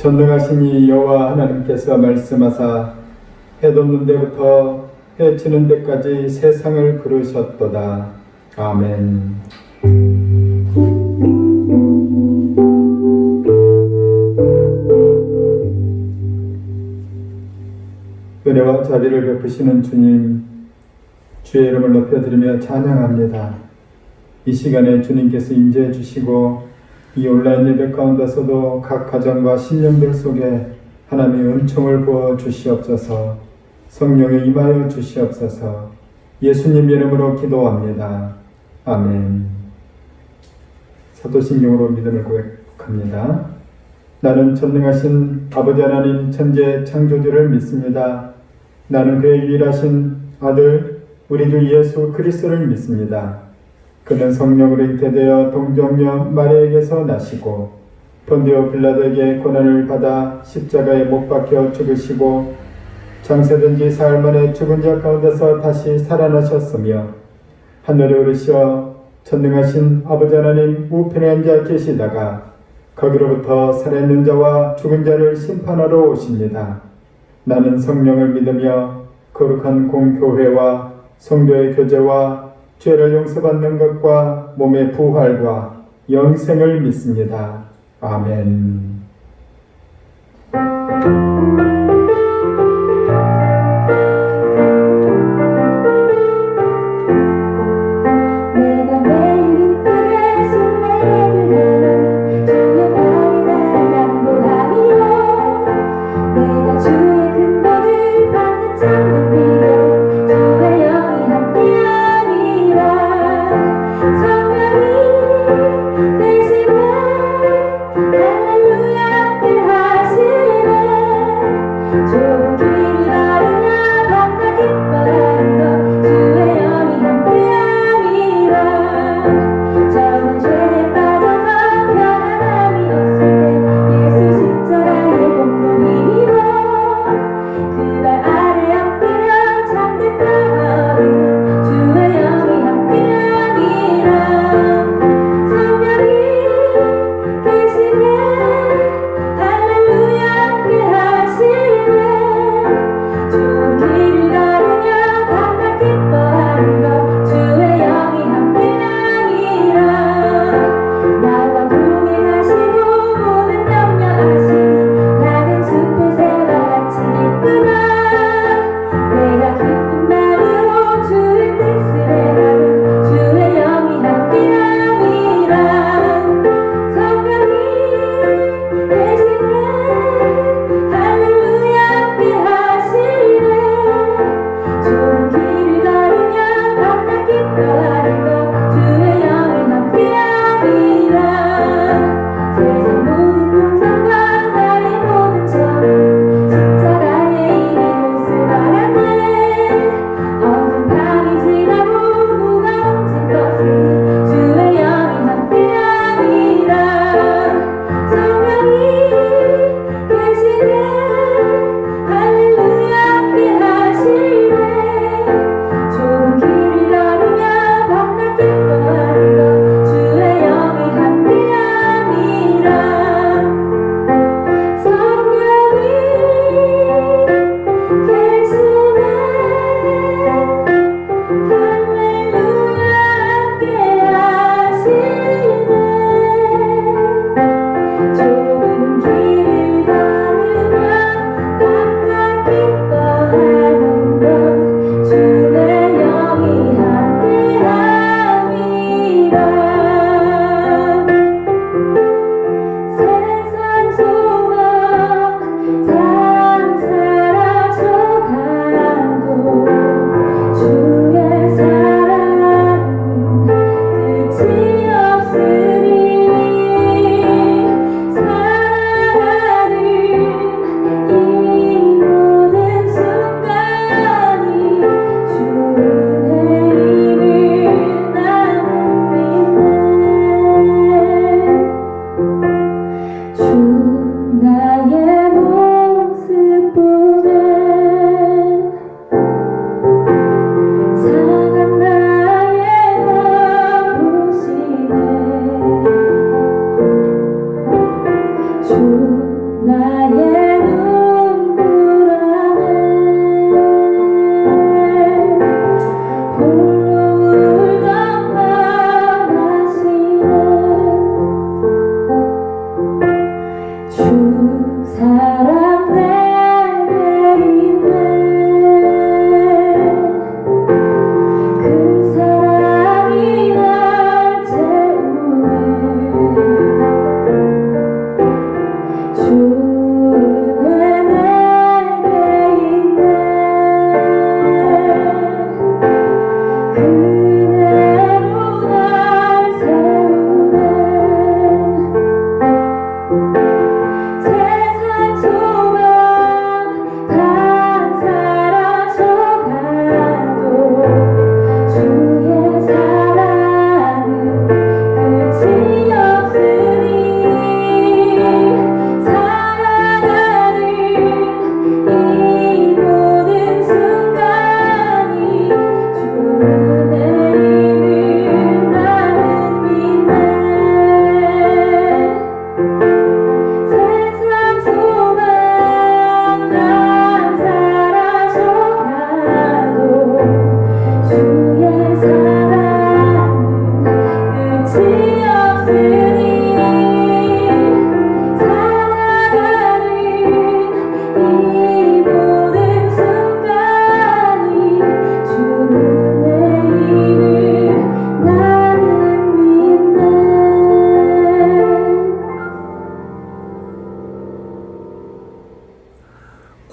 전능하신 이 여호와 하나님께서 말씀하사 해 돋는 데부터 해 지는 데까지 세상을 부르셨도다. 아멘. 은혜와 자비를 베푸시는 주님, 주의 이름을 높여드리며 찬양합니다. 이 시간에 주님께서 임재해 주시고 이 온라인 예배 가운데서도 각 가정과 신령들 속에 하나님의 은총을 부어 주시옵소서. 성령에 임하여 주시옵소서. 예수님 이름으로 기도합니다. 아멘. 사도신경으로 믿음을 고백합니다. 나는 전능하신 아버지 하나님 천재 창조주를 믿습니다. 나는 그의 유일하신 아들 우리 주 예수 그리스도를 믿습니다. 그는 성령으로 잉태되어 동정녀 마리아에게서 나시고 본디오 빌라도에게 고난을 받아 십자가에 못 박혀 죽으시고 장세된 지 사흘 만에 죽은 자 가운데서 다시 살아나셨으며 하늘에 오르시어 전능하신 아버지 하나님 우편에 앉아 계시다가 거기로부터 살아있는 자와 죽은 자를 심판하러 오십니다. 나는 성령을 믿으며 거룩한 공교회와 성도의 교제와 죄를 용서받는 것과 몸의 부활과 영생을 믿습니다. 아멘.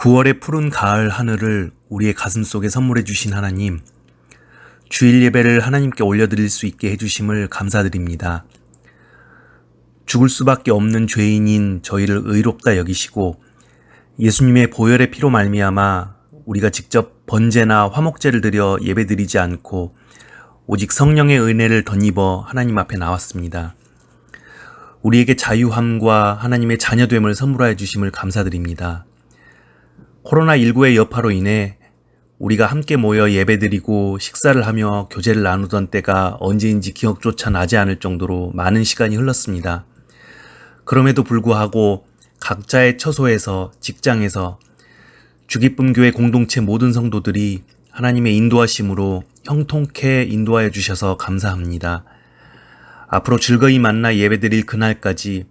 9월의 푸른 가을 하늘을 우리의 가슴 속에 선물해 주신 하나님, 주일 예배를 하나님께 올려드릴 수 있게 해주심을 감사드립니다. 죽을 수밖에 없는 죄인인 저희를 의롭다 여기시고 예수님의 보혈의 피로 말미암아 우리가 직접 번제나 화목제를 드려 예배드리지 않고 오직 성령의 은혜를 덧입어 하나님 앞에 나왔습니다. 우리에게 자유함과 하나님의 자녀됨을 선물하여 주심을 감사드립니다. 코로나19의 여파로 인해 우리가 함께 모여 예배드리고 식사를 하며 교제를 나누던 때가 언제인지 기억조차 나지 않을 정도로 많은 시간이 흘렀습니다. 그럼에도 불구하고 각자의 처소에서, 직장에서 주기쁨교회 공동체 모든 성도들이 하나님의 인도하심으로 형통케 인도하여 주셔서 감사합니다. 앞으로 즐거이 만나 예배드릴 그날까지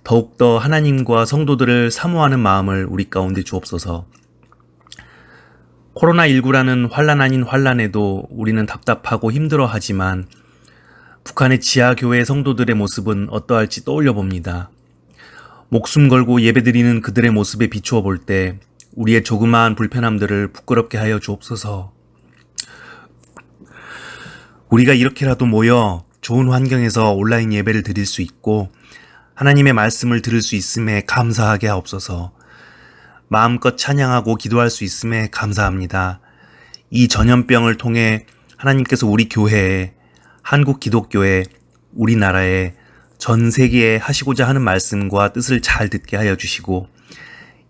더욱더 하나님과 성도들을 사모하는 마음을 우리 가운데 주옵소서. 코로나19라는 환난 아닌 환난에도 우리는 답답하고 힘들어하지만 북한의 지하교회 성도들의 모습은 어떠할지 떠올려 봅니다. 목숨 걸고 예배드리는 그들의 모습에 비추어 볼 때 우리의 조그마한 불편함들을 부끄럽게 하여 주옵소서. 우리가 이렇게라도 모여 좋은 환경에서 온라인 예배를 드릴 수 있고 하나님의 말씀을 들을 수 있음에 감사하게 하옵소서. 마음껏 찬양하고 기도할 수 있음에 감사합니다. 이 전염병을 통해 하나님께서 우리 교회에, 한국 기독교에, 우리나라에, 전 세계에 하시고자 하는 말씀과 뜻을 잘 듣게 하여 주시고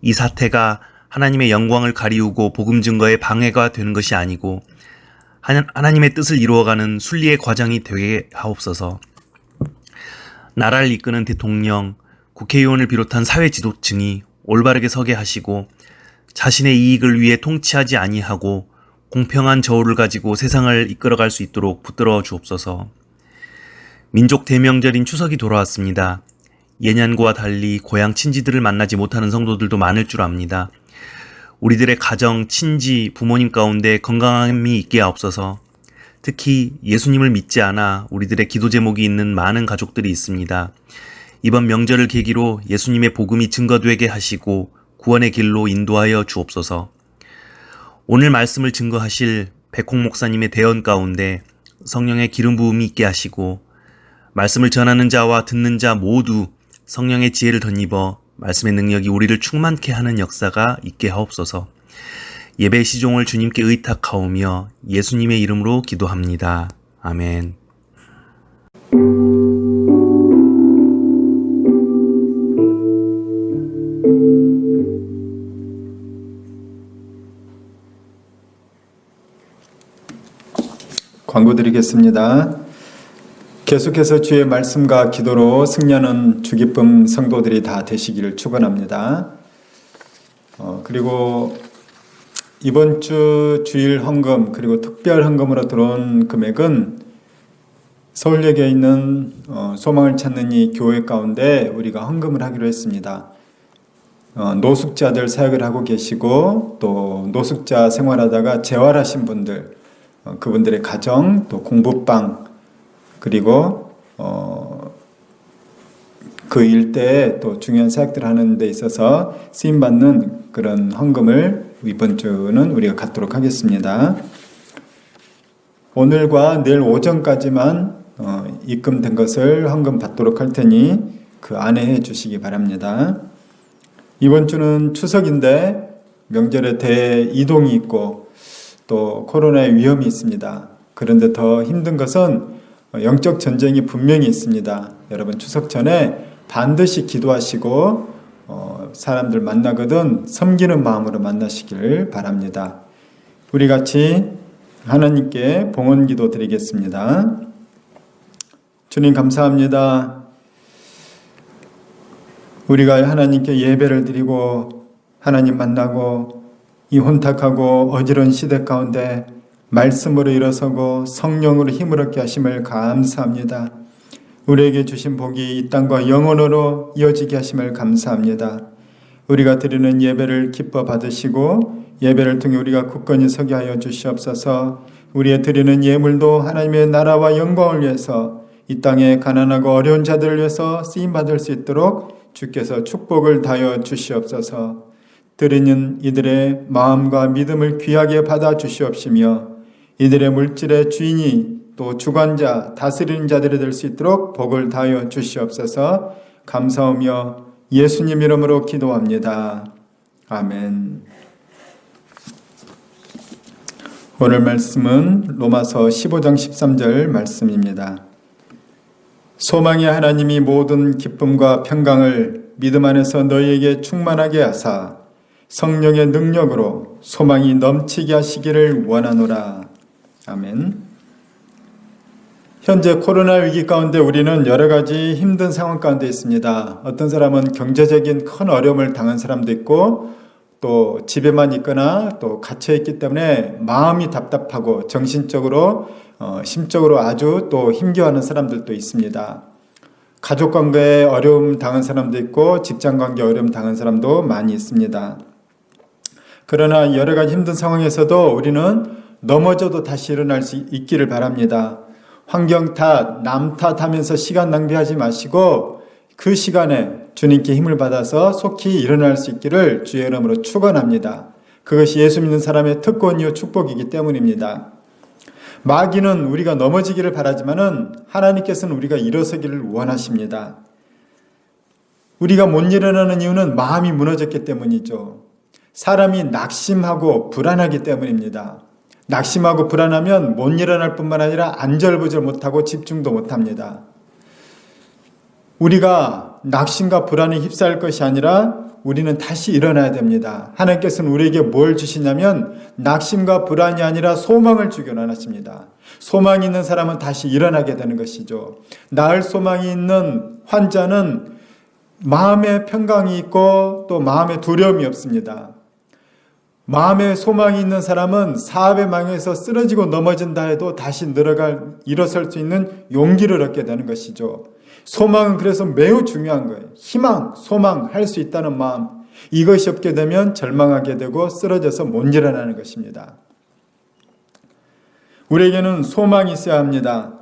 이 사태가 하나님의 영광을 가리우고 복음 증거에 방해가 되는 것이 아니고 하나님의 뜻을 이루어가는 순리의 과정이 되게 하옵소서. 나라를 이끄는 대통령, 국회의원을 비롯한 사회 지도층이 올바르게 서게 하시고 자신의 이익을 위해 통치하지 아니하고 공평한 저울을 가지고 세상을 이끌어갈 수 있도록 붙들어 주옵소서. 민족 대명절인 추석이 돌아왔습니다. 예년과 달리 고향 친지들을 만나지 못하는 성도들도 많을 줄 압니다. 우리들의 가정, 친지, 부모님 가운데 건강함이 있게 하옵소서. 특히 예수님을 믿지 않아 우리들의 기도 제목이 있는 많은 가족들이 있습니다. 이번 명절을 계기로 예수님의 복음이 증거되게 하시고 구원의 길로 인도하여 주옵소서. 오늘 말씀을 증거하실 백홍 목사님의 대언 가운데 성령의 기름 부음이 있게 하시고 말씀을 전하는 자와 듣는 자 모두 성령의 지혜를 덧입어 말씀의 능력이 우리를 충만케 하는 역사가 있게 하옵소서. 예배 시종을 주님께 의탁하오며 예수님의 이름으로 기도합니다. 아멘. 광고 드리겠습니다. 계속해서 주의 말씀과 기도로 승리하는 주기쁨 성도들이 다 되시기를 축원합니다. 그리고 이번 주 주일 헌금 그리고 특별 헌금으로 들어온 금액은 서울역에 있는 소망을 찾는 이 교회 가운데 우리가 헌금을 하기로 했습니다. 노숙자들 사역을 하고 계시고 또 노숙자 생활하다가 재활하신 분들, 그분들의 가정, 또 공부방, 그리고 그 일대에 또 중요한 사역들을 하는 데 있어서 쓰임받는 그런 헌금을 이번 주는 우리가 갖도록 하겠습니다. 오늘과 내일 오전까지만 입금된 것을 헌금 받도록 할 테니 그 안에 해 주시기 바랍니다. 이번 주는 추석인데 명절에 대이동이 있고 또 코로나의 위험이 있습니다. 그런데 더 힘든 것은 영적 전쟁이 분명히 있습니다. 여러분 추석 전에 반드시 기도하시고 사람들 만나거든 섬기는 마음으로 만나시길 바랍니다. 우리 같이 하나님께 봉헌기도 드리겠습니다. 주님 감사합니다. 우리가 하나님께 예배를 드리고 하나님 만나고 이 혼탁하고 어지러운 시대 가운데 말씀으로 일어서고 성령으로 힘을 얻게 하심을 감사합니다. 우리에게 주신 복이 이 땅과 영원으로 이어지게 하심을 감사합니다. 우리가 드리는 예배를 기뻐 받으시고 예배를 통해 우리가 굳건히 서게 하여 주시옵소서. 우리의 드리는 예물도 하나님의 나라와 영광을 위해서 이 땅에 가난하고 어려운 자들을 위해서 쓰임받을 수 있도록 주께서 축복을 다하여 주시옵소서. 들으는 이들의 마음과 믿음을 귀하게 받아 주시옵시며 이들의 물질의 주인이 또 주관자, 다스리는 자들이 될 수 있도록 복을 다하여 주시옵소서. 감사하며 예수님 이름으로 기도합니다. 아멘. 오늘 말씀은 로마서 15장 13절 말씀입니다. 소망의 하나님이 모든 기쁨과 평강을 믿음 안에서 너희에게 충만하게 하사 성령의 능력으로 소망이 넘치게 하시기를 원하노라. 아멘. 현재 코로나 위기 가운데 우리는 여러 가지 힘든 상황 가운데 있습니다. 어떤 사람은 경제적인 큰 어려움을 당한 사람도 있고 또 집에만 있거나 또 갇혀있기 때문에 마음이 답답하고 정신적으로 심적으로 아주 또 힘겨워하는 사람들도 있습니다. 가족관계에 어려움 당한 사람도 있고 직장관계 어려움 당한 사람도 많이 있습니다. 그러나 여러 가지 힘든 상황에서도 우리는 넘어져도 다시 일어날 수 있기를 바랍니다. 환경 탓, 남 탓하면서 시간 낭비하지 마시고 그 시간에 주님께 힘을 받아서 속히 일어날 수 있기를 주의 이름으로 축원합니다. 그것이 예수 믿는 사람의 특권이요 축복이기 때문입니다. 마귀는 우리가 넘어지기를 바라지만은 하나님께서는 우리가 일어서기를 원하십니다. 우리가 못 일어나는 이유는 마음이 무너졌기 때문이죠. 사람이 낙심하고 불안하기 때문입니다. 낙심하고 불안하면 못 일어날 뿐만 아니라 안절부절 못하고 집중도 못합니다. 우리가 낙심과 불안에 휩싸일 것이 아니라 우리는 다시 일어나야 됩니다. 하나님께서는 우리에게 뭘 주시냐면 낙심과 불안이 아니라 소망을 주기를 원하십니다. 소망이 있는 사람은 다시 일어나게 되는 것이죠. 나을 소망이 있는 환자는 마음에 평강이 있고 또 마음에 두려움이 없습니다. 마음에 소망이 있는 사람은 사업의 망에서 쓰러지고 넘어진다 해도 다시 일어설 수 있는 용기를 얻게 되는 것이죠. 소망은 그래서 매우 중요한 거예요. 희망, 소망, 할 수 있다는 마음. 이것이 없게 되면 절망하게 되고 쓰러져서 못 일어나는 것입니다. 우리에게는 소망이 있어야 합니다.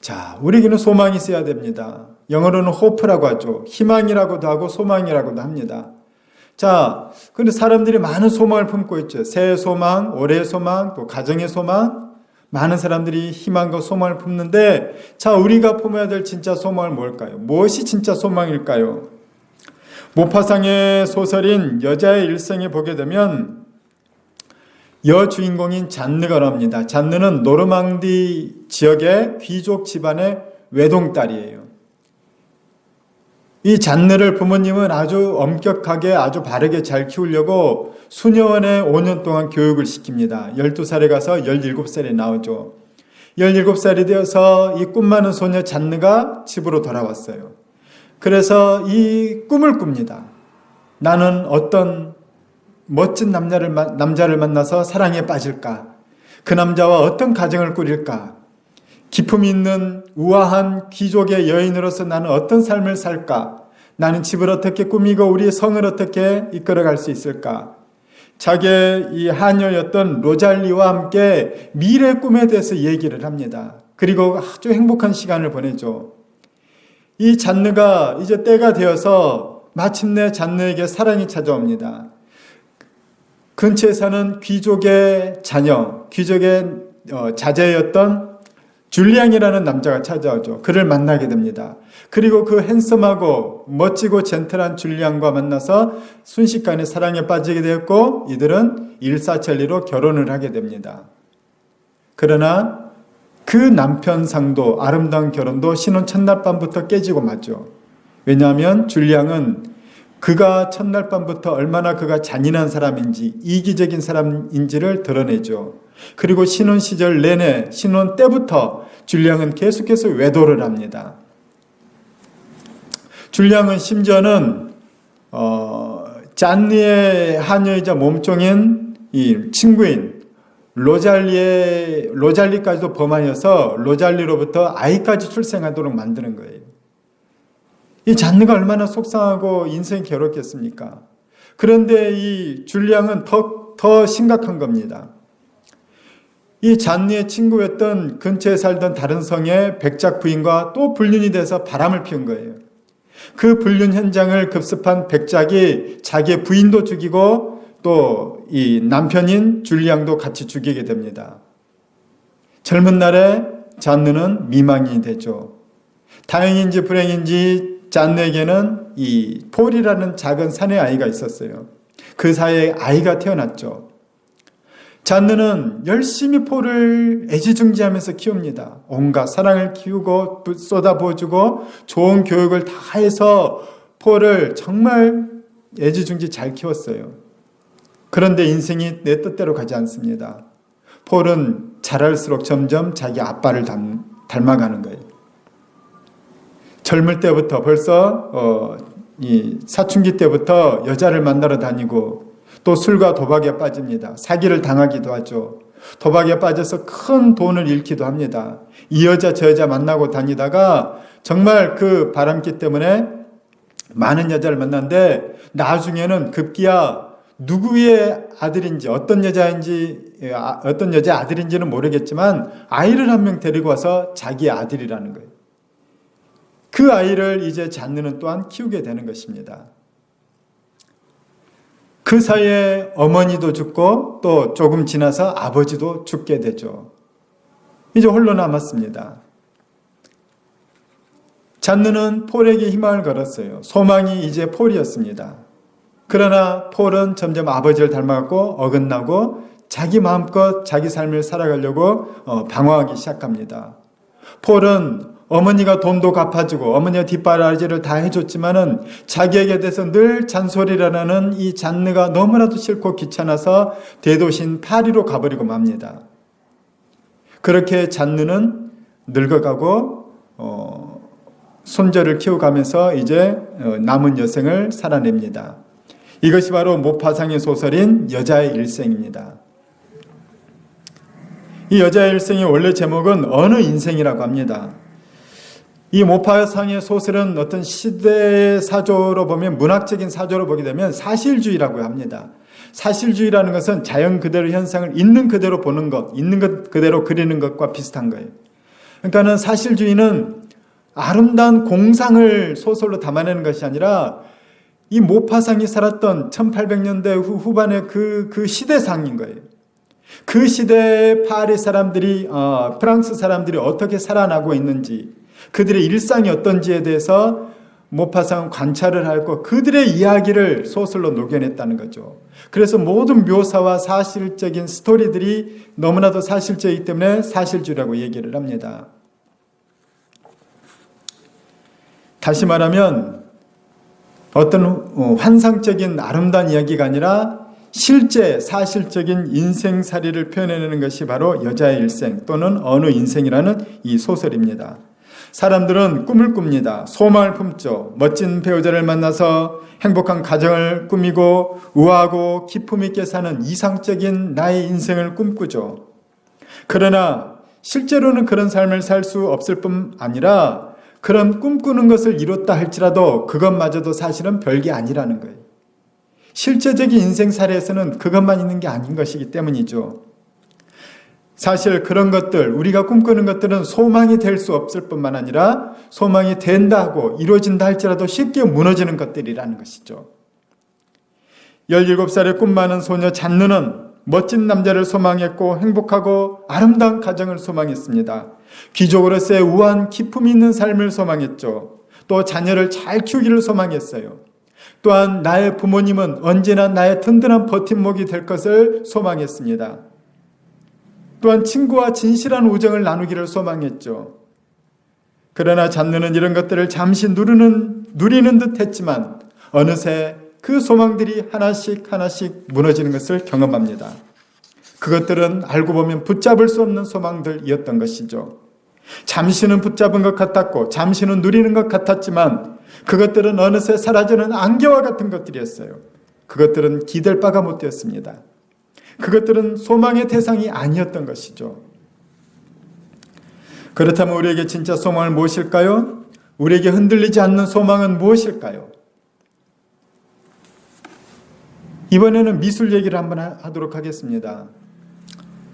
자, 우리에게는 소망이 있어야 됩니다. 영어로는 hope라고 하죠. 희망이라고도 하고 소망이라고도 합니다. 자, 그런데 사람들이 많은 소망을 품고 있죠. 새해 소망, 올해의 소망, 또 가정의 소망. 많은 사람들이 희망과 소망을 품는데 자, 우리가 품어야 될 진짜 소망은 뭘까요? 무엇이 진짜 소망일까요? 모파상의 소설인 여자의 일생에 보게 되면 여주인공인 잔느가 나옵니다. 잔느는 노르망디 지역의 귀족 집안의 외동딸이에요. 이 잔느를 부모님은 아주 엄격하게 아주 바르게 잘 키우려고 수녀원에 5년 동안 교육을 시킵니다. 12살에 가서 17살에 나오죠. 17살이 되어서 이 꿈 많은 소녀 잔느가 집으로 돌아왔어요. 그래서 이 꿈을 꿉니다. 나는 어떤 멋진 남자를 만나서 사랑에 빠질까? 그 남자와 어떤 가정을 꾸릴까? 기품 있는 우아한 귀족의 여인으로서 나는 어떤 삶을 살까? 나는 집을 어떻게 꾸미고 우리 성을 어떻게 이끌어갈 수 있을까? 자기의 이 하녀였던 로잘리와 함께 미래 꿈에 대해서 얘기를 합니다. 그리고 아주 행복한 시간을 보내죠. 이 잔느가 이제 때가 되어서 마침내 잔느에게 사랑이 찾아옵니다. 근처에 사는 귀족의 자녀, 귀족의 자제였던 줄리앙이라는 남자가 찾아오죠. 그를 만나게 됩니다. 그리고 그 핸섬하고 멋지고 젠틀한 줄리앙과 만나서 순식간에 사랑에 빠지게 되었고 이들은 일사천리로 결혼을 하게 됩니다. 그러나 그 남편상도 아름다운 결혼도 신혼 첫날 밤부터 깨지고 마죠. 왜냐하면 줄리앙은 그가 첫날 밤부터 얼마나 그가 잔인한 사람인지 이기적인 사람인지를 드러내죠. 그리고 신혼 시절 내내 신혼 때부터 줄리앙은 계속해서 외도를 합니다. 줄리앙은 심지어는 잔느의 하녀이자 몸종인 이 친구인 로잘리까지도 범하여서 로잘리로부터 아이까지 출생하도록 만드는 거예요. 이 잔느가 얼마나 속상하고 인생이 괴롭겠습니까? 그런데 이 줄리앙은 더 심각한 겁니다. 이 잔느의 친구였던 근처에 살던 다른 성의 백작 부인과 또 불륜이 돼서 바람을 피운 거예요. 그 불륜 현장을 급습한 백작이 자기의 부인도 죽이고 또 이 남편인 줄리앙도 같이 죽이게 됩니다. 젊은 날에 잔느는 미망이 되죠. 다행인지 불행인지 잔느에게는 이 폴이라는 작은 사내 아이가 있었어요. 그 사이에 아이가 태어났죠. 잔느는 열심히 폴을 애지중지하면서 키웁니다. 온갖 사랑을 키우고 쏟아부어주고 좋은 교육을 다 해서 폴을 정말 애지중지 잘 키웠어요. 그런데 인생이 내 뜻대로 가지 않습니다. 폴은 자랄수록 점점 자기 아빠를 닮아가는 거예요. 젊을 때부터 벌써 이 사춘기 때부터 여자를 만나러 다니고 또 술과 도박에 빠집니다. 사기를 당하기도 하죠. 도박에 빠져서 큰 돈을 잃기도 합니다. 이 여자 저 여자 만나고 다니다가 정말 그 바람기 때문에 많은 여자를 만났는데 나중에는 급기야 누구의 아들인지 어떤 여자 아들인지는 모르겠지만 아이를 한 명 데리고 와서 자기의 아들이라는 거예요. 그 아이를 이제 잔느는 또한 키우게 되는 것입니다. 그 사이에 어머니도 죽고 또 조금 지나서 아버지도 죽게 되죠. 이제 홀로 남았습니다. 잔느는 폴에게 희망을 걸었어요. 소망이 이제 폴이었습니다. 그러나 폴은 점점 아버지를 닮아가고 어긋나고 자기 마음껏 자기 삶을 살아가려고 방황하기 시작합니다. 폴은 어머니가 돈도 갚아주고 어머니가 뒷바라지를 다 해줬지만은 자기에게 대해서 늘 잔소리를 하는 이 잔느가 너무나도 싫고 귀찮아서 대도시인 파리로 가버리고 맙니다. 그렇게 잔느는 늙어가고 손자를 키워가면서 이제 남은 여생을 살아냅니다. 이것이 바로 모파상의 소설인 여자의 일생입니다. 이 여자의 일생의 원래 제목은 어느 인생이라고 합니다. 이 모파상의 소설은 어떤 시대의 사조로 보면 문학적인 사조로 보게 되면 사실주의라고 합니다. 사실주의라는 것은 자연 그대로 현상을 있는 그대로 보는 것, 있는 것 그대로 그리는 것과 비슷한 거예요. 그러니까는 사실주의는 아름다운 공상을 소설로 담아내는 것이 아니라 이 모파상이 살았던 1800년대 후반의 그 시대상인 거예요. 그 시대의 파리 사람들이, 프랑스 사람들이 어떻게 살아나고 있는지, 그들의 일상이 어떤지에 대해서 모파상은 관찰을 하고 그들의 이야기를 소설로 녹여냈다는 거죠. 그래서 모든 묘사와 사실적인 스토리들이 너무나도 사실적이기 때문에 사실주의라고 얘기를 합니다. 다시 말하면 어떤 환상적인 아름다운 이야기가 아니라 실제 사실적인 인생살이를 표현해내는 것이 바로 여자의 일생 또는 어느 인생이라는 이 소설입니다. 사람들은 꿈을 꿉니다. 소망을 품죠. 멋진 배우자를 만나서 행복한 가정을 꾸미고 우아하고 기품 있게 사는 이상적인 나의 인생을 꿈꾸죠. 그러나 실제로는 그런 삶을 살 수 없을 뿐 아니라 그런 꿈꾸는 것을 이뤘다 할지라도 그것마저도 사실은 별게 아니라는 거예요. 실제적인 인생 사례에서는 그것만 있는 게 아닌 것이기 때문이죠. 사실 그런 것들, 우리가 꿈꾸는 것들은 소망이 될 수 없을 뿐만 아니라 소망이 된다 하고 이루어진다 할지라도 쉽게 무너지는 것들이라는 것이죠. 17살의 꿈 많은 소녀 잔느는 멋진 남자를 소망했고 행복하고 아름다운 가정을 소망했습니다. 귀족으로서의 우아한 기품이 있는 삶을 소망했죠. 또 자녀를 잘 키우기를 소망했어요. 또한 나의 부모님은 언제나 나의 든든한 버팀목이 될 것을 소망했습니다. 또한 친구와 진실한 우정을 나누기를 소망했죠. 그러나 잔느는 이런 것들을 잠시 누리는 듯 했지만 어느새 그 소망들이 하나씩 무너지는 것을 경험합니다. 그것들은 알고 보면 붙잡을 수 없는 소망들이었던 것이죠. 잠시는 붙잡은 것 같았고 잠시는 누리는 것 같았지만 그것들은 어느새 사라지는 안개와 같은 것들이었어요. 그것들은 기댈 바가 못 되었습니다. 그것들은 소망의 대상이 아니었던 것이죠. 그렇다면 우리에게 진짜 소망은 무엇일까요? 우리에게 흔들리지 않는 소망은 무엇일까요? 이번에는 미술 얘기를 한번 하도록 하겠습니다.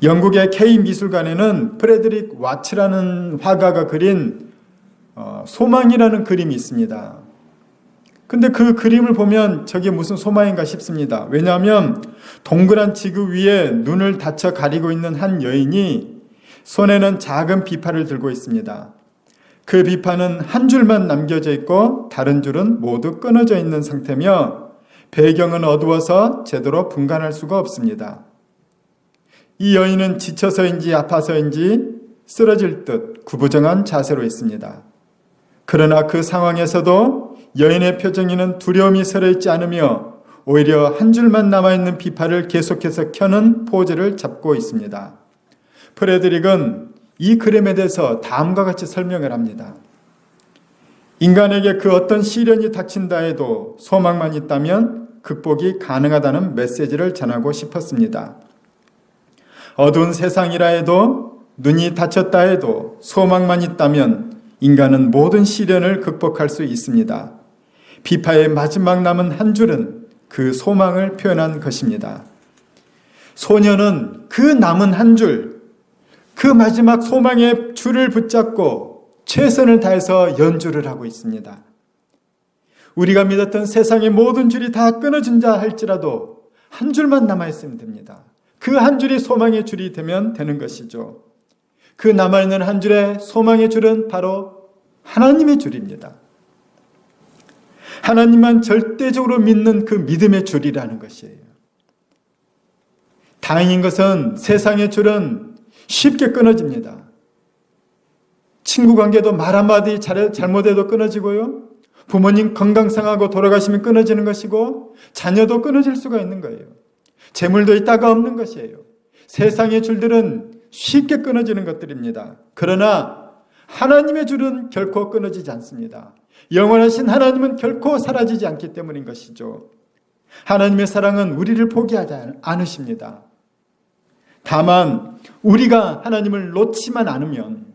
영국의 K 미술관에는 프레드릭 와츠라는 화가가 그린 소망이라는 그림이 있습니다. 근데 그 그림을 보면 저게 무슨 소망인가 싶습니다. 왜냐하면 동그란 지구 위에 눈을 닫혀 가리고 있는 한 여인이 손에는 작은 비파를 들고 있습니다. 그 비파는 한 줄만 남겨져 있고 다른 줄은 모두 끊어져 있는 상태며 배경은 어두워서 제대로 분간할 수가 없습니다. 이 여인은 지쳐서인지 아파서인지 쓰러질 듯 구부정한 자세로 있습니다. 그러나 그 상황에서도 여인의 표정에는 두려움이 서려있지 않으며 오히려 한 줄만 남아있는 비파를 계속해서 켜는 포즈를 잡고 있습니다. 프레드릭은 이 그림에 대해서 다음과 같이 설명을 합니다. 인간에게 그 어떤 시련이 닥친다 해도 소망만 있다면 극복이 가능하다는 메시지를 전하고 싶었습니다. 어두운 세상이라 해도 눈이 닫혔다 해도 소망만 있다면 인간은 모든 시련을 극복할 수 있습니다. 비파의 마지막 남은 한 줄은 그 소망을 표현한 것입니다. 소녀는 그 남은 한 줄, 그 마지막 소망의 줄을 붙잡고 최선을 다해서 연주를 하고 있습니다. 우리가 믿었던 세상의 모든 줄이 다 끊어진다 할지라도 한 줄만 남아있으면 됩니다. 그 한 줄이 소망의 줄이 되면 되는 것이죠. 그 남아있는 한 줄의 소망의 줄은 바로 하나님의 줄입니다. 하나님만 절대적으로 믿는 그 믿음의 줄이라는 것이에요. 다행인 것은 세상의 줄은 쉽게 끊어집니다. 친구 관계도 말 한마디 잘못해도 끊어지고요. 부모님 건강 상하고 돌아가시면 끊어지는 것이고 자녀도 끊어질 수가 있는 거예요. 재물도 있다가 없는 것이에요. 세상의 줄들은 쉽게 끊어지는 것들입니다. 그러나 하나님의 줄은 결코 끊어지지 않습니다. 영원하신 하나님은 결코 사라지지 않기 때문인 것이죠. 하나님의 사랑은 우리를 포기하지 않으십니다. 다만 우리가 하나님을 놓지만 않으면,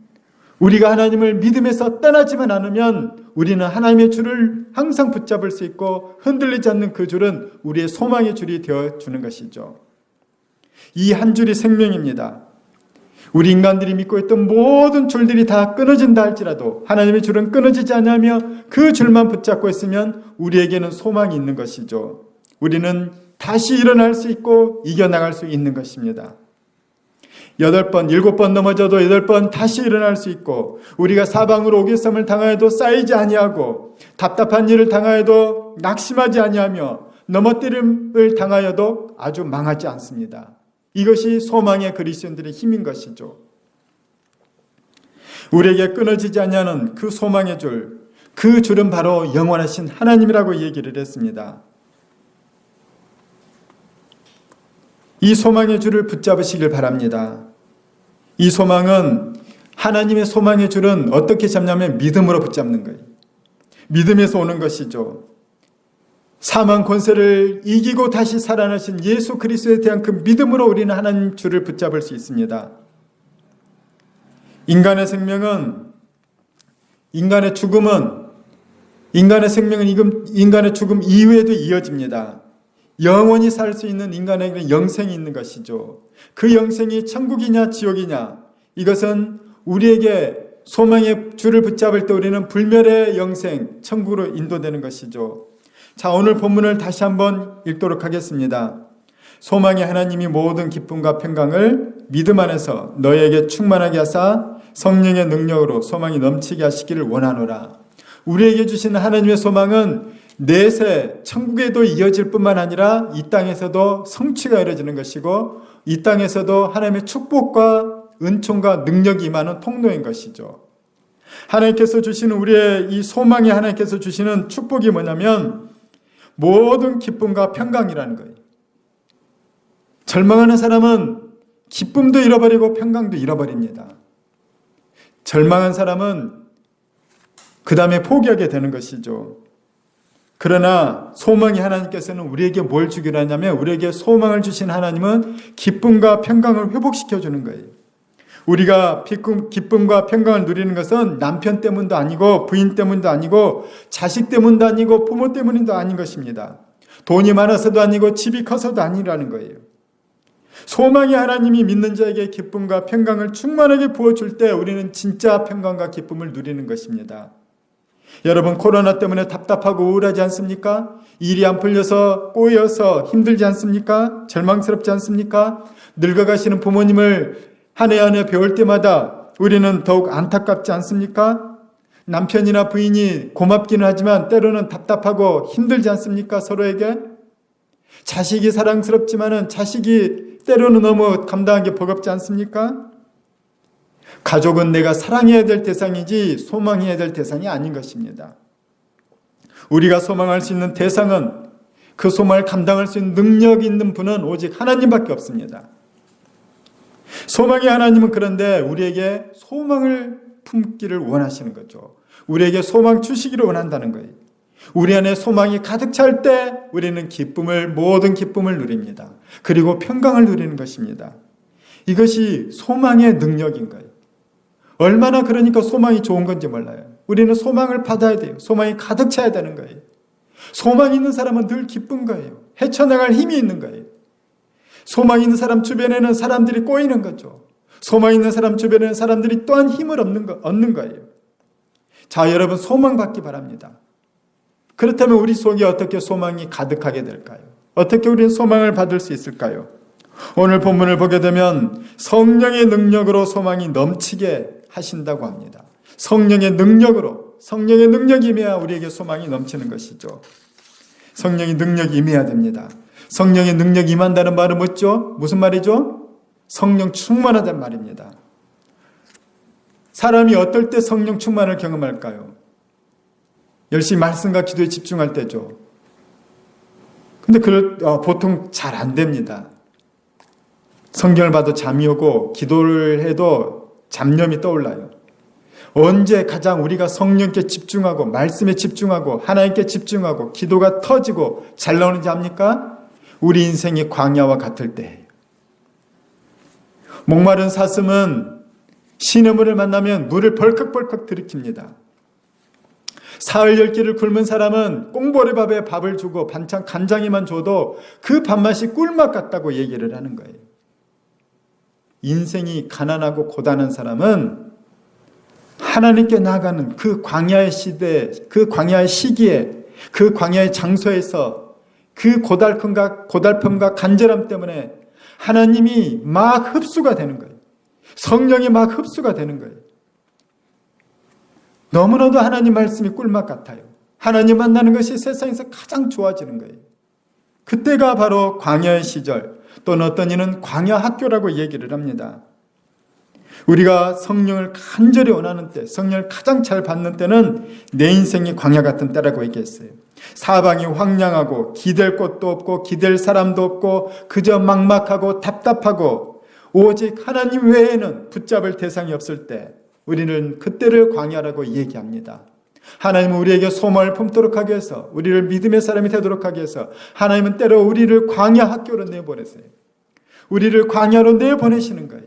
우리가 하나님을 믿음에서 떠나지만 않으면 우리는 하나님의 줄을 항상 붙잡을 수 있고 흔들리지 않는 그 줄은 우리의 소망의 줄이 되어주는 것이죠. 이 한 줄이 생명입니다. 우리 인간들이 믿고 있던 모든 줄들이 다 끊어진다 할지라도 하나님의 줄은 끊어지지 않으며 그 줄만 붙잡고 있으면 우리에게는 소망이 있는 것이죠. 우리는 다시 일어날 수 있고 이겨나갈 수 있는 것입니다. 8번, 7번 넘어져도 8번 다시 일어날 수 있고, 우리가 사방으로 오개쌈을 당하여도 쌓이지 아니하고, 답답한 일을 당하여도 낙심하지 아니하며, 넘어뜨림을 당하여도 아주 망하지 않습니다. 이것이 소망의 그리스도인들의 힘인 것이죠. 우리에게 끊어지지 아니하는 그 소망의 줄, 그 줄은 바로 영원하신 하나님이라고 얘기를 했습니다. 이 소망의 줄을 붙잡으시길 바랍니다. 이 소망은, 하나님의 소망의 줄은 어떻게 잡냐면 믿음으로 붙잡는 거예요. 믿음에서 오는 것이죠. 사망 권세를 이기고 다시 살아나신 예수 그리스도에 대한 그 믿음으로 우리는 하나님 줄을 붙잡을 수 있습니다. 인간의 생명은, 인간의 죽음은, 인간의 생명은 인간의 죽음 이후에도 이어집니다. 영원히 살 수 있는 인간에게는 영생이 있는 것이죠. 그 영생이 천국이냐 지옥이냐, 이것은 우리에게 소망의 줄을 붙잡을 때 우리는 불멸의 영생, 천국으로 인도되는 것이죠. 자, 오늘 본문을 다시 한번 읽도록 하겠습니다. 소망의 하나님이 모든 기쁨과 평강을 믿음 안에서 너희에게 충만하게 하사 성령의 능력으로 소망이 넘치게 하시기를 원하노라. 우리에게 주시는 하나님의 소망은 내세 천국에도 이어질 뿐만 아니라 이 땅에서도 성취가 이루어지는 것이고, 이 땅에서도 하나님의 축복과 은총과 능력이 임하는 통로인 것이죠. 하나님께서 주시는, 우리의 이 소망이 하나님께서 주시는 축복이 뭐냐면 모든 기쁨과 평강이라는 거예요. 절망하는 사람은 기쁨도 잃어버리고 평강도 잃어버립니다. 절망한 사람은 그 다음에 포기하게 되는 것이죠. 그러나 소망이, 하나님께서는 우리에게 뭘 주기로 하냐면, 우리에게 소망을 주신 하나님은 기쁨과 평강을 회복시켜 주는 거예요. 우리가 기쁨과 평강을 누리는 것은 남편 때문도 아니고 부인 때문도 아니고 자식 때문도 아니고 부모 때문도 아닌 것입니다. 돈이 많아서도 아니고 집이 커서도 아니라는 거예요. 소망이 하나님이 믿는 자에게 기쁨과 평강을 충만하게 부어줄 때 우리는 진짜 평강과 기쁨을 누리는 것입니다. 여러분, 코로나 때문에 답답하고 우울하지 않습니까? 일이 안 풀려서 꼬여서 힘들지 않습니까? 절망스럽지 않습니까? 늙어가시는 부모님을 한 해 한 해 배울 때마다 우리는 더욱 안타깝지 않습니까? 남편이나 부인이 고맙기는 하지만 때로는 답답하고 힘들지 않습니까? 서로에게. 자식이 사랑스럽지만은 자식이 때로는 너무 감당하기 버겁지 않습니까? 가족은 내가 사랑해야 될 대상이지 소망해야 될 대상이 아닌 것입니다. 우리가 소망할 수 있는 대상은, 그 소망을 감당할 수 있는 능력이 있는 분은 오직 하나님밖에 없습니다. 소망의 하나님은 그런데 우리에게 소망을 품기를 원하시는 거죠. 우리에게 소망 주시기를 원한다는 거예요. 우리 안에 소망이 가득 찰 때 우리는 모든 기쁨을 누립니다. 그리고 평강을 누리는 것입니다. 이것이 소망의 능력인 거예요. 얼마나 그러니까 소망이 좋은 건지 몰라요. 우리는 소망을 받아야 돼요. 소망이 가득 차야 되는 거예요. 소망이 있는 사람은 늘 기쁜 거예요. 헤쳐나갈 힘이 있는 거예요. 소망이 있는 사람 주변에는 사람들이 꼬이는 거죠. 소망이 있는 사람 주변에는 사람들이 또한 힘을 얻는 거예요. 자, 여러분, 소망 받기 바랍니다. 그렇다면 우리 속에 어떻게 소망이 가득하게 될까요? 어떻게 우리는 소망을 받을 수 있을까요? 오늘 본문을 보게 되면 성령의 능력으로 소망이 넘치게 하신다고 합니다. 성령의 능력이 임해야 우리에게 소망이 넘치는 것이죠. 성령의 능력이 임해야 됩니다. 성령의 능력이 임한다는 말은 뭐죠? 무슨 말이죠? 성령 충만하다는 말입니다. 사람이 어떨 때 성령 충만을 경험할까요? 열심히 말씀과 기도에 집중할 때죠. 근데 보통 잘 안 됩니다. 성경을 봐도 잠이 오고 기도를 해도 잡념이 떠올라요. 언제 가장 우리가 성령께 집중하고 말씀에 집중하고 하나님께 집중하고 기도가 터지고 잘 나오는지 압니까? 우리 인생이 광야와 같을 때예요. 목마른 사슴은 시냇물을 만나면 물을 벌컥벌컥 들이킵니다. 사흘 10끼를 굶은 사람은 꽁보리밥에 밥을 주고 반찬 간장에만 줘도 그 밥맛이 꿀맛 같다고 얘기를 하는 거예요. 인생이 가난하고 고단한 사람은 하나님께 나아가는 그 광야의 시대, 그 광야의 시기에, 그 광야의 장소에서 그 고달픔과 간절함 때문에 하나님이 막 흡수가 되는 거예요. 성령이 막 흡수가 되는 거예요. 너무나도 하나님 말씀이 꿀맛 같아요. 하나님 만나는 것이 세상에서 가장 좋아지는 거예요. 그때가 바로 광야의 시절, 또는 어떤 이는 광야 학교라고 얘기를 합니다. 우리가 성령을 간절히 원하는 때, 성령을 가장 잘 받는 때는 내 인생이 광야 같은 때라고 얘기했어요. 사방이 황량하고 기댈 곳도 없고 기댈 사람도 없고 그저 막막하고 답답하고 오직 하나님 외에는 붙잡을 대상이 없을 때 우리는 그때를 광야라고 얘기합니다. 하나님은 우리에게 소망을 품도록 하기 위해서, 우리를 믿음의 사람이 되도록 하기 위해서 하나님은 때로 우리를 광야 학교로 내보내세요. 우리를 광야로 내보내시는 거예요.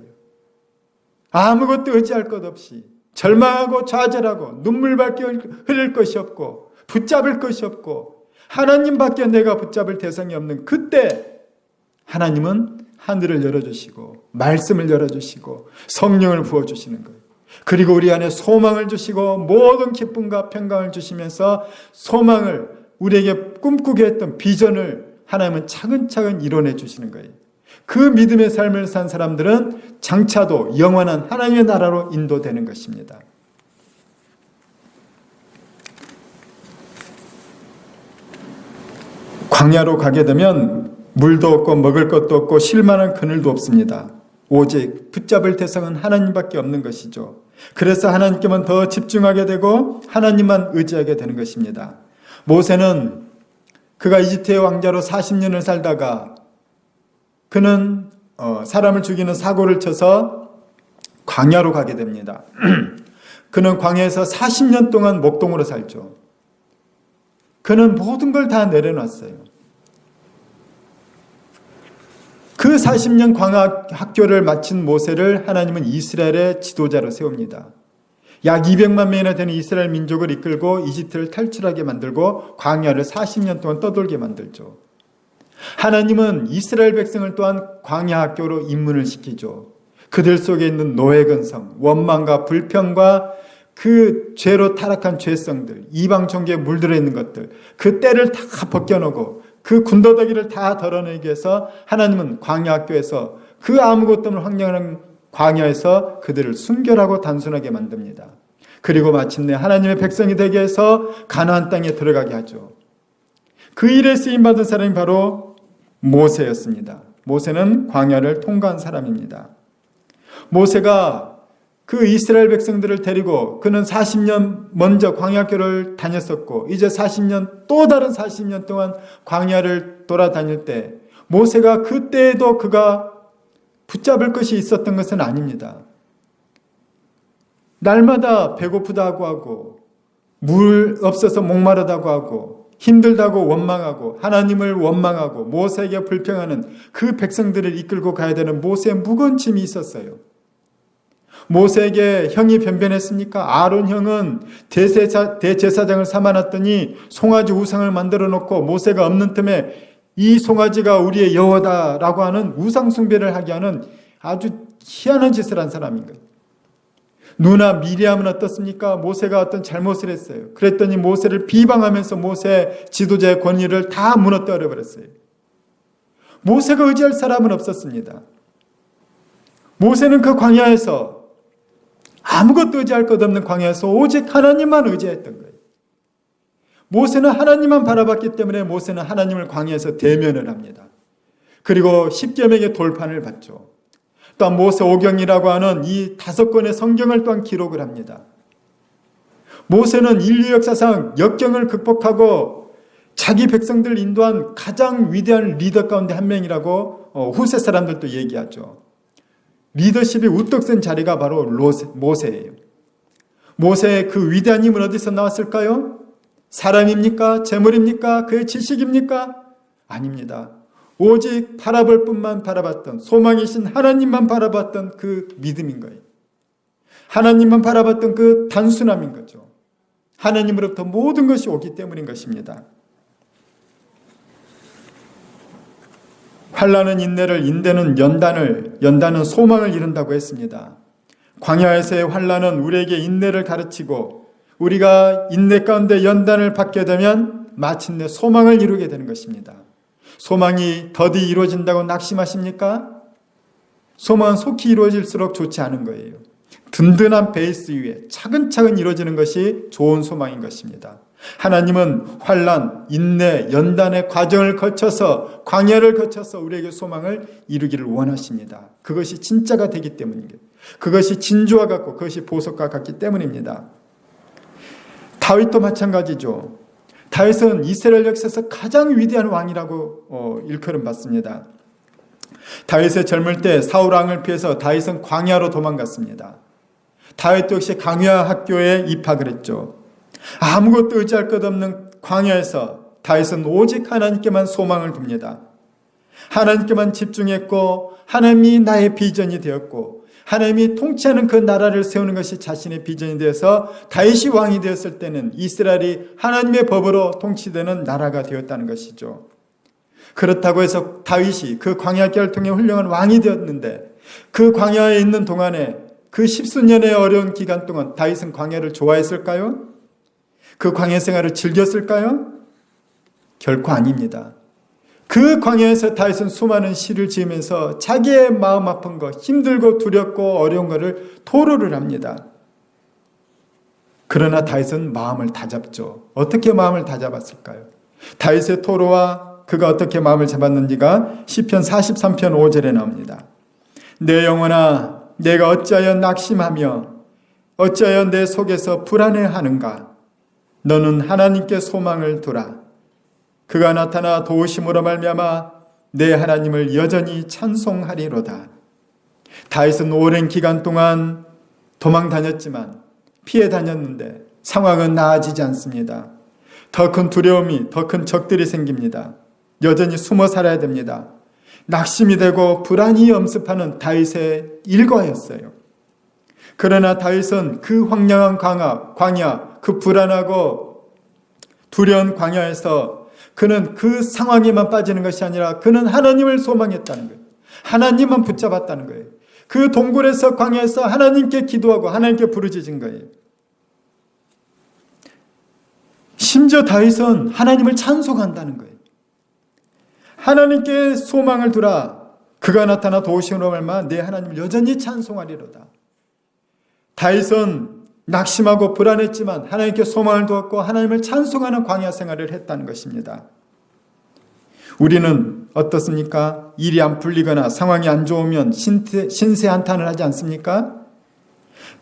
아무것도 의지할 것 없이 절망하고 좌절하고 눈물밖에 흘릴 것이 없고 붙잡을 것이 없고 하나님밖에 내가 붙잡을 대상이 없는 그때 하나님은 하늘을 열어주시고 말씀을 열어주시고 성령을 부어주시는 거예요. 그리고 우리 안에 소망을 주시고 모든 기쁨과 평강을 주시면서 소망을, 우리에게 꿈꾸게 했던 비전을 하나님은 차근차근 이뤄내 주시는 거예요. 그 믿음의 삶을 산 사람들은 장차도 영원한 하나님의 나라로 인도되는 것입니다. 광야로 가게 되면 물도 없고 먹을 것도 없고 쉴만한 그늘도 없습니다. 오직 붙잡을 대상은 하나님밖에 없는 것이죠. 그래서 하나님께만 더 집중하게 되고 하나님만 의지하게 되는 것입니다. 모세는 그가 이집트의 왕자로 40년을 살다가 그는 사람을 죽이는 사고를 쳐서 광야로 가게 됩니다. 그는 광야에서 40년 동안 목동으로 살죠. 그는 모든 걸 다 내려놨어요. 그 40년 광야 학교를 마친 모세를 하나님은 이스라엘의 지도자로 세웁니다. 약 200만 명이나 되는 이스라엘 민족을 이끌고 이집트를 탈출하게 만들고 광야를 40년 동안 떠돌게 만들죠. 하나님은 이스라엘 백성을 또한 광야 학교로 입문을 시키죠. 그들 속에 있는 노예근성, 원망과 불평과 그 죄로 타락한 죄성들, 이방 종교에 물들어 있는 것들, 그 때를 다 벗겨놓고 그 군더더기를 다 덜어내기 위해서 하나님은 광야 학교에서 그 아무것도 없는 황량한 광야에서 그들을 순결하고 단순하게 만듭니다. 그리고 마침내 하나님의 백성이 되게 해서 가나안 땅에 들어가게 하죠. 그 일에 쓰임받은 사람이 바로 모세였습니다. 모세는 광야를 통과한 사람입니다. 모세가 그 이스라엘 백성들을 데리고 그는 40년 먼저 광야교를 다녔었고 이제 40년 또 다른 40년 동안 광야를 돌아다닐 때 모세가 그때에도 그가 붙잡을 것이 있었던 것은 아닙니다. 날마다 배고프다고 하고 물 없어서 목마르다고 하고 힘들다고 원망하고 하나님을 원망하고 모세에게 불평하는 그 백성들을 이끌고 가야 되는 모세의 무거운 짐이 있었어요. 모세에게 형이 변변했습니까? 아론 형은 대제사장을 삼아놨더니 송아지 우상을 만들어 놓고 모세가 없는 틈에 이 송아지가 우리의 여호와다라고 하는 우상 숭배를 하게 하는 아주 희한한 짓을 한 사람인 거예요. 누나 미리암은 어떻습니까? 모세가 어떤 잘못을 했어요. 그랬더니 모세를 비방하면서 모세 지도자의 권위를 다 무너뜨려 버렸어요. 모세가 의지할 사람은 없었습니다. 모세는 그 광야에서 아무것도 의지할 것 없는 광야에서 오직 하나님만 의지했던 거예요. 모세는 하나님만 바라봤기 때문에 모세는 하나님을 광야에서 대면을 합니다. 그리고 10계명의 돌판을 받죠. 또한 모세오경이라고 하는 이 5권의 성경을 또한 기록을 합니다. 모세는 인류 역사상 역경을 극복하고 자기 백성들을 인도한 가장 위대한 리더 가운데 한 명이라고 후세 사람들도 얘기하죠. 리더십이 우뚝 쓴 자리가 바로 모세예요. 모세의 그 위대한 힘은 어디서 나왔을까요? 사람입니까? 재물입니까? 그의 지식입니까? 아닙니다. 오직 바라볼 뿐만 바라봤던 소망이신 하나님만 바라봤던 그 믿음인 거예요. 하나님만 바라봤던 그 단순함인 거죠. 하나님으로부터 모든 것이 오기 때문인 것입니다. 환난은 인내를, 인내는 연단은 소망을 이룬다고 했습니다. 광야에서의 환난은 우리에게 인내를 가르치고 우리가 인내 가운데 연단을 받게 되면 마침내 소망을 이루게 되는 것입니다. 소망이 더디 이루어진다고 낙심하십니까? 소망은 속히 이루어질수록 좋지 않은 거예요. 든든한 베이스 위에 차근차근 이루어지는 것이 좋은 소망인 것입니다. 하나님은 환난, 인내, 연단의 과정을 거쳐서 광야를 거쳐서 우리에게 소망을 이루기를 원하십니다. 그것이 진짜가 되기 때문입니다. 그것이 진주와 같고 그것이 보석과 같기 때문입니다. 다윗도 마찬가지죠. 다윗은 이스라엘 역사에서 가장 위대한 왕이라고 일컬음 받습니다. 다윗의 젊을 때 사울 왕을 피해서 다윗은 광야로 도망갔습니다. 다윗도 역시 광야 학교에 입학을 했죠. 아무것도 의지할 것 없는 광야에서 다윗은 오직 하나님께만 소망을 둡니다. 하나님께만 집중했고 하나님이 나의 비전이 되었고 하나님이 통치하는 그 나라를 세우는 것이 자신의 비전이 되어서 다윗이 왕이 되었을 때는 이스라엘이 하나님의 법으로 통치되는 나라가 되었다는 것이죠. 그렇다고 해서 다윗이 그 광야길을 통해 훌륭한 왕이 되었는데 그 광야에 있는 동안에 그 십수년의 어려운 기간 동안 다윗은 광야를 좋아했을까요? 그 광야 생활을 즐겼을까요? 결코 아닙니다. 그 광야에서 다윗은 수많은 시를 지으면서 자기의 마음 아픈 것, 힘들고 두렵고 어려운 것을 토로를 합니다. 그러나 다윗은 마음을 다잡죠. 어떻게 마음을 다잡았을까요? 다윗의 토로와 그가 어떻게 마음을 잡았는지가 시편 43편 5절에 나옵니다. 내 영혼아, 내가 어찌하여 낙심하며 어찌하여 내 속에서 불안해하는가? 너는 하나님께 소망을 두라. 그가 나타나 도우심으로 말미암아 내 하나님을 여전히 찬송하리로다. 다윗은 오랜 기간 동안 도망 다녔지만 피해 다녔는데 상황은 나아지지 않습니다. 더 큰 두려움이, 더 큰 적들이 생깁니다. 여전히 숨어 살아야 됩니다. 낙심이 되고 불안이 엄습하는 다윗의 일과였어요. 그러나 다윗은 그 황량한 광야, 그 불안하고 두려운 광야에서 그는 그 상황에만 빠지는 것이 아니라 그는 하나님을 소망했다는 거예요. 하나님만 붙잡았다는 거예요. 그 동굴에서 광야에서 하나님께 기도하고 하나님께 부르짖은 거예요. 심지어 다윗은 하나님을 찬송한다는 거예요. 하나님께 소망을 두라. 그가 나타나 도우시므로 말미암아 내 하나님을 여전히 찬송하리로다. 다윗은 낙심하고 불안했지만 하나님께 소망을 두었고 하나님을 찬송하는 광야 생활을 했다는 것입니다. 우리는 어떻습니까? 일이 안 풀리거나 상황이 안 좋으면 신세 한탄을 하지 않습니까?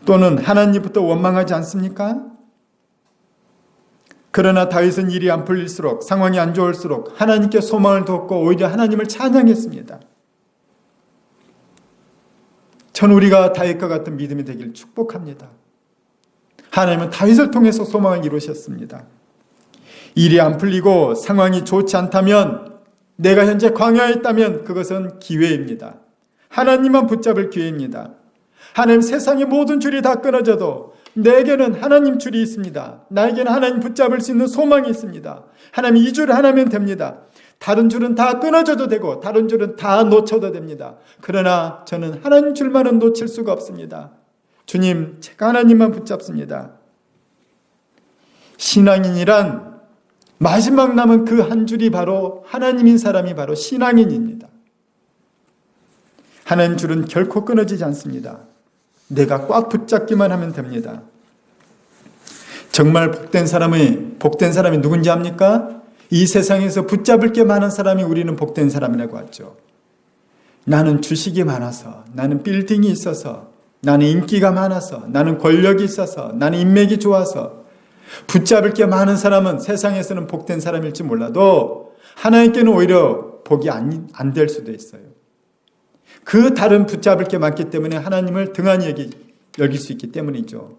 또는 하나님부터 원망하지 않습니까? 그러나 다윗은 일이 안 풀릴수록, 상황이 안 좋을수록 하나님께 소망을 두었고 오히려 하나님을 찬양했습니다. 전 우리가 다윗과 같은 믿음이 되길 축복합니다. 하나님은 다윗을 통해서 소망을 이루셨습니다. 일이 안 풀리고 상황이 좋지 않다면, 내가 현재 광야에 있다면 그것은 기회입니다. 하나님만 붙잡을 기회입니다. 하나님, 세상의 모든 줄이 다 끊어져도 내게는 하나님 줄이 있습니다. 나에게는 하나님 붙잡을 수 있는 소망이 있습니다. 하나님, 이 줄을 하나면 됩니다. 다른 줄은 다 끊어져도 되고 다른 줄은 다 놓쳐도 됩니다. 그러나 저는 하나님 줄만은 놓칠 수가 없습니다. 주님, 제가 하나님만 붙잡습니다. 신앙인이란 마지막 남은 그 한 줄이 바로 하나님인 사람이 바로 신앙인입니다. 하나님 줄은 결코 끊어지지 않습니다. 내가 꽉 붙잡기만 하면 됩니다. 정말 복된 사람이 누군지 압니까? 이 세상에서 붙잡을 게 많은 사람이 우리는 복된 사람이라고 하죠. 나는 주식이 많아서, 나는 빌딩이 있어서, 나는 인기가 많아서, 나는 권력이 있어서, 나는 인맥이 좋아서 붙잡을 게 많은 사람은 세상에서는 복된 사람일지 몰라도 하나님께는 오히려 복이 안 될 수도 있어요. 그 다른 붙잡을 게 많기 때문에 하나님을 등한히 여길 수 있기 때문이죠.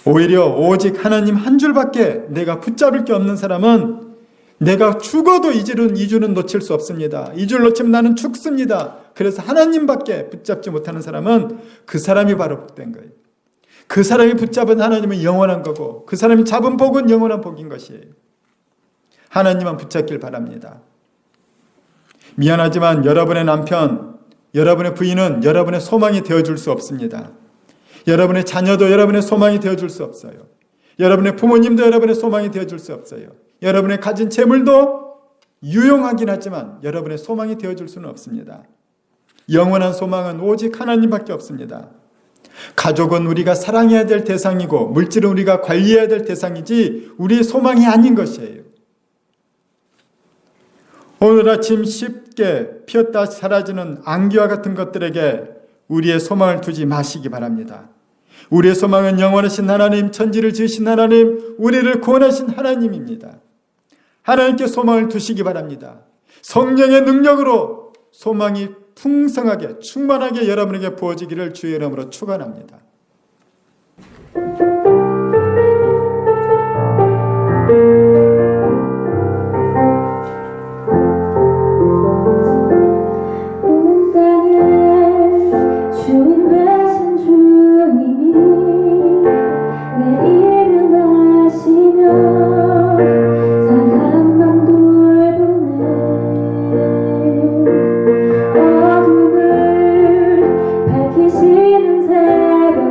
오히려 오직 하나님 한 줄밖에 내가 붙잡을 게 없는 사람은 내가 죽어도 이 줄은 놓칠 수 없습니다. 이 줄 놓치면 나는 죽습니다. 그래서 하나님밖에 붙잡지 못하는 사람은 그 사람이 바로 복된 거예요. 그 사람이 붙잡은 하나님은 영원한 거고 그 사람이 잡은 복은 영원한 복인 것이에요. 하나님만 붙잡길 바랍니다. 미안하지만 여러분의 남편, 여러분의 부인은 여러분의 소망이 되어줄 수 없습니다. 여러분의 자녀도 여러분의 소망이 되어줄 수 없어요. 여러분의 부모님도 여러분의 소망이 되어줄 수 없어요. 여러분의 가진 재물도 유용하긴 하지만 여러분의 소망이 되어줄 수는 없습니다. 영원한 소망은 오직 하나님밖에 없습니다. 가족은 우리가 사랑해야 될 대상이고 물질은 우리가 관리해야 될 대상이지 우리의 소망이 아닌 것이에요. 오늘 아침 쉽게 피었다 사라지는 안개와 같은 것들에게 우리의 소망을 두지 마시기 바랍니다. 우리의 소망은 영원하신 하나님, 천지를 지으신 하나님, 우리를 구원하신 하나님입니다. 하나님께 소망을 두시기 바랍니다. 성령의 능력으로 소망이 풍성하게 충만하게 여러분에게 부어지기를 주의 이름으로 축원합니다. 어둠을 밝히시는 새벽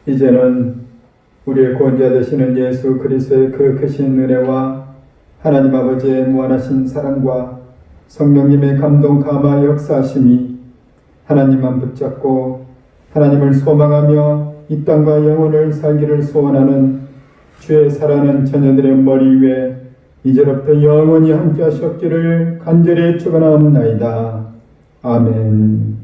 이제는 우리의 구원자 되시는 예수 그리스도의 그 크신 은혜와 하나님 아버지의 무한하신 사랑과 성령님의 감동 감화 역사하심이 하나님만 붙잡고 하나님을 소망하며 이 땅과 영혼을 살기를 소원하는 주의 사랑하는 자녀들의 머리 위에 이제부터 영원히 함께 하셨기를 간절히 축원하옵나이다. 아멘.